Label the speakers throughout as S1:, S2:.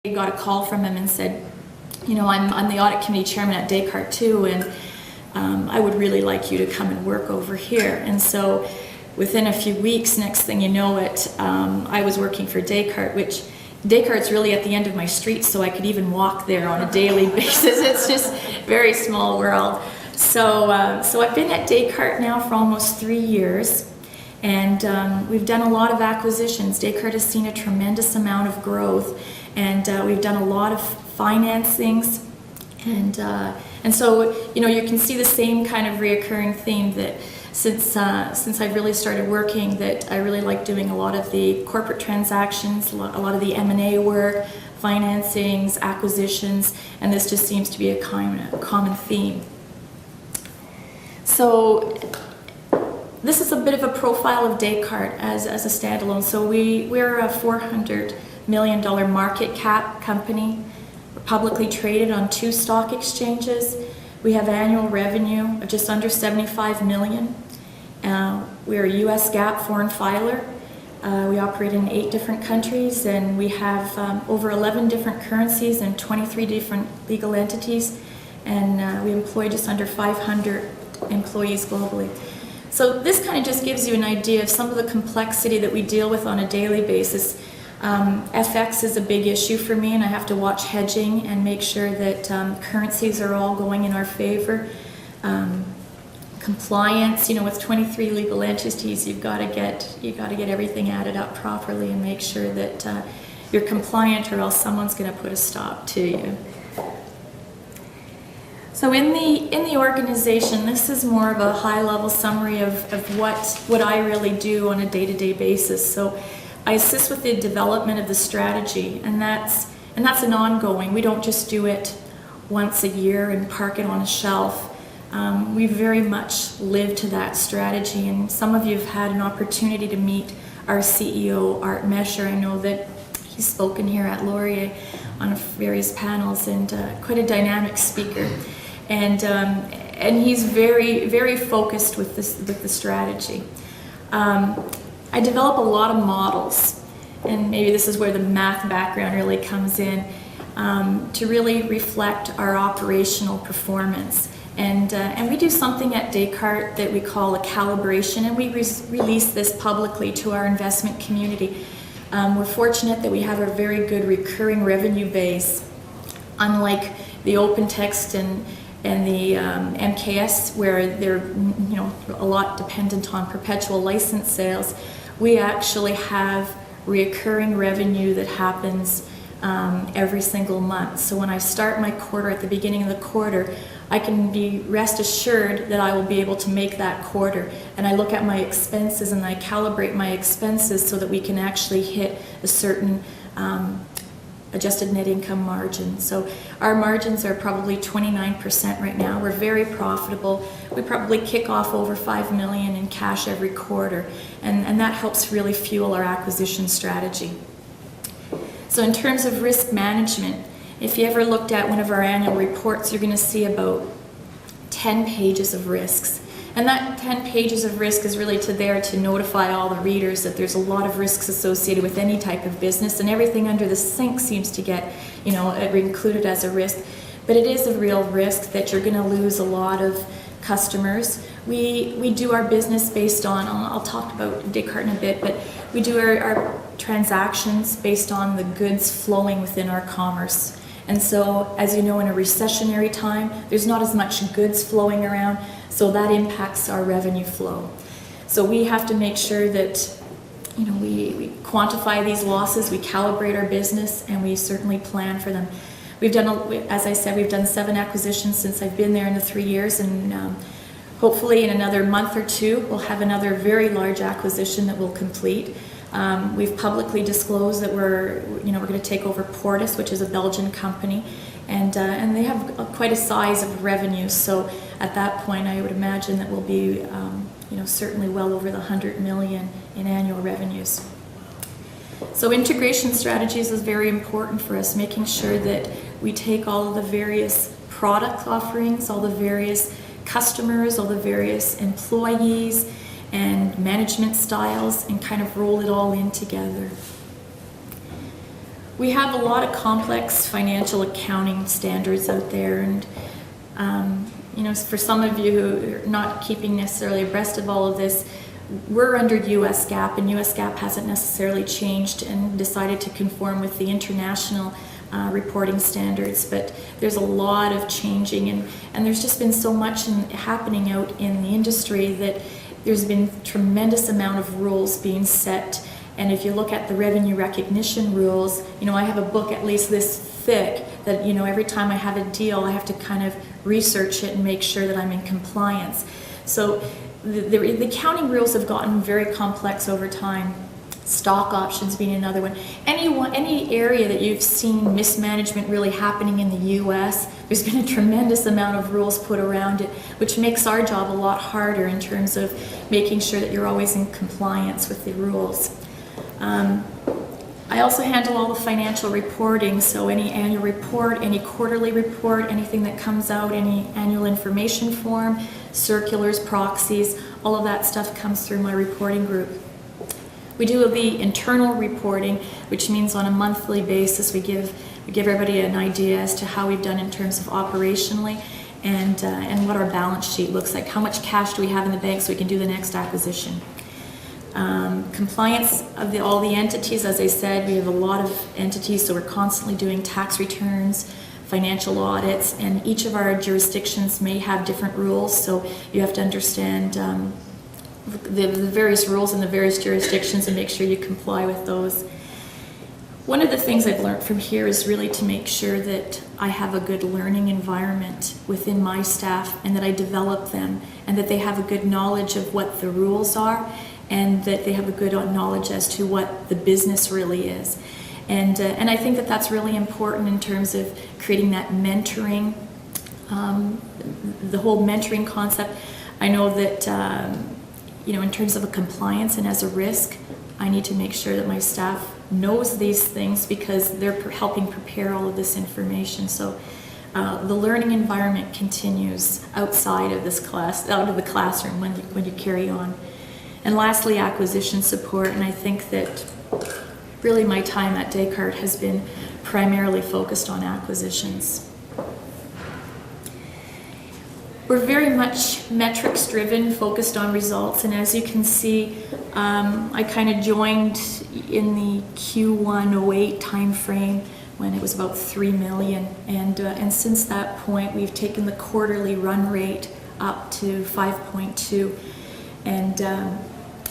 S1: I got a call from him and said, you know, I'm the audit committee chairman at Descartes too, and I would really like you to come and work over here. And so within a few weeks, next thing you know it, I was working for Descartes, which Descartes' really at the end of my street, so I could even walk there on a daily basis. It's just a very small world. So I've been at Descartes now for almost 3 years, and we've done a lot of acquisitions. Descartes has seen a tremendous amount of growth, and we've done a lot of financings, and so you know, you can see the same kind of reoccurring theme that since I've really started working, that I really like doing a lot of the corporate transactions, a lot of the M&A work, financings, acquisitions, and this just seems to be a common theme. So this is a bit of a profile of Descartes as a standalone. So we're a $400 million market cap company. We're publicly traded on 2 stock exchanges. We have annual revenue of just under $75 million. We're a US GAAP foreign filer. We operate in 8 different countries, and we have over 11 different currencies and 23 different legal entities, and we employ just under 500 employees globally. So this kind of just gives you an idea of some of the complexity that we deal with on a daily basis. FX is a big issue for me, and I have to watch hedging and make sure that currencies are all going in our favor. Compliance, you know, with 23 legal entities, you've got to get everything added up properly and make sure that you're compliant, or else someone's going to put a stop to you. So in the organization, this is more of a high-level summary of what I really do on a day-to-day basis. So I assist with the development of the strategy, and that's an ongoing. We don't just do it once a year and park it on a shelf. We very much live to that strategy, and some of you have had an opportunity to meet our CEO, Art Mesher. I know that he's spoken here at Laurier on various panels, and quite a dynamic speaker. And he's very, very focused with the strategy. I develop a lot of models, and maybe this is where the math background really comes in, to really reflect our operational performance. And we do something at Descartes that we call a calibration, and we release this publicly to our investment community. We're fortunate that we have a very good recurring revenue base, unlike the open text and the MKS, where they're a lot dependent on perpetual license sales. We actually have recurring revenue that happens every single month. So when I start my quarter at the beginning of the quarter, I can be rest assured that I will be able to make that quarter. And I look at my expenses and I calibrate my expenses so that we can actually hit a certain adjusted net income margin. So our margins are probably 29% right now. We're very profitable. We probably kick off over $5 million in cash every quarter, and that helps really fuel our acquisition strategy. So in terms of risk management, if you ever looked at one of our annual reports, you're going to see about 10 pages of risks. And that 10 pages of risk is really there to notify all the readers that there's a lot of risks associated with any type of business, and everything under the sink seems to get, included as a risk. But it is a real risk that you're going to lose a lot of customers. We do our business based on, I'll talk about Descartes in a bit, but we do our transactions based on the goods flowing within our commerce. And so, as you know, in a recessionary time, there's not as much goods flowing around, so that impacts our revenue flow. So we have to make sure that we quantify these losses, we calibrate our business, and we certainly plan for them. We've done, as I said, we've done 7 acquisitions since I've been there in the 3 years, and hopefully in another month or 2, we'll have another very large acquisition that we'll complete. We've publicly disclosed that we're going to take over Portis, which is a Belgian company, and they have quite a size of revenue. So at that point, I would imagine that we'll be, certainly well over the 100 million in annual revenues. So integration strategies is very important for us, making sure that we take all of the various product offerings, all the various customers, all the various employees, and management styles, and kind of roll it all in together. We have a lot of complex financial accounting standards out there, and for some of you who are not keeping necessarily abreast of all of this, we're under US GAAP, and US GAAP hasn't necessarily changed and decided to conform with the international reporting standards, but there's a lot of changing, and there's just been so much happening out in the industry that there's been tremendous amount of rules being set. And if you look at the revenue recognition rules, I have a book at least this thick that, every time I have a deal, I have to kind of research it and make sure that I'm in compliance. So the accounting rules have gotten very complex over time. Stock options being another one. Any area that you've seen mismanagement really happening in the US, there's been a tremendous amount of rules put around it, which makes our job a lot harder in terms of making sure that you're always in compliance with the rules. I also handle all the financial reporting, so any annual report, any quarterly report, anything that comes out, any annual information form, circulars, proxies, all of that stuff comes through my reporting group. We do the internal reporting, which means on a monthly basis we give everybody an idea as to how we've done in terms of operationally and what our balance sheet looks like. How much cash do we have in the bank so we can do the next acquisition? Compliance of all the entities, as I said, we have a lot of entities, so we're constantly doing tax returns, financial audits, and each of our jurisdictions may have different rules, so you have to understand the various rules in the various jurisdictions and make sure you comply with those. One of the things I've learned from here is really to make sure that I have a good learning environment within my staff and that I develop them and that they have a good knowledge of what the rules are and that they have a good knowledge as to what the business really is. And I think that that's really important in terms of creating that mentoring, the whole mentoring concept. I know that in terms of a compliance and as a risk, I need to make sure that my staff knows these things because they're helping prepare all of this information. So the learning environment continues outside of this class, out of the classroom when you carry on. And lastly, acquisition support, and I think that really my time at Descartes has been primarily focused on acquisitions. We're very much metrics driven, focused on results, and as you can see, I kind of joined in the Q1 08 time frame when it was about 3 million, and since that point we've taken the quarterly run rate up to 5.2, and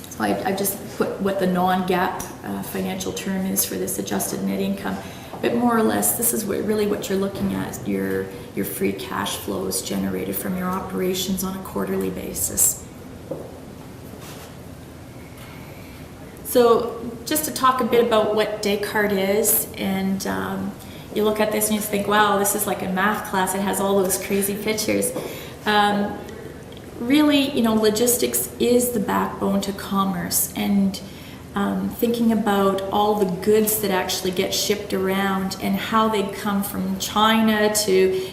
S1: so I just put what the non-GAAP financial term is for this adjusted net income. But more or less, this is really what you're looking at, your free cash flows generated from your operations on a quarterly basis. So just to talk a bit about what Descartes is, and you look at this and you think, wow, this is like a math class, it has all those crazy pictures. Really, logistics is the backbone to commerce, and thinking about all the goods that actually get shipped around and how they come from China to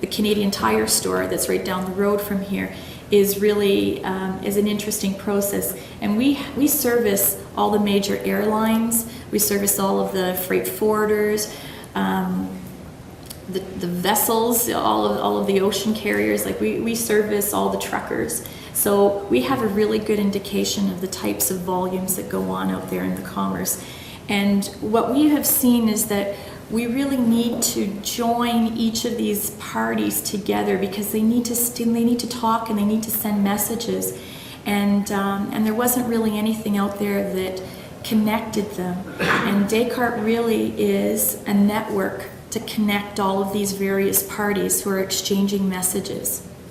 S1: the Canadian Tire store that's right down the road from here is really is an interesting process. And we service all the major airlines, we service all of the freight forwarders, the vessels, all of the ocean carriers. Like we service all the truckers. So we have a really good indication of the types of volumes that go on out there in the commerce. And what we have seen is that we really need to join each of these parties together because they need to talk and they need to send messages. And there wasn't really anything out there that connected them. And Descartes really is a network to connect all of these various parties who are exchanging messages.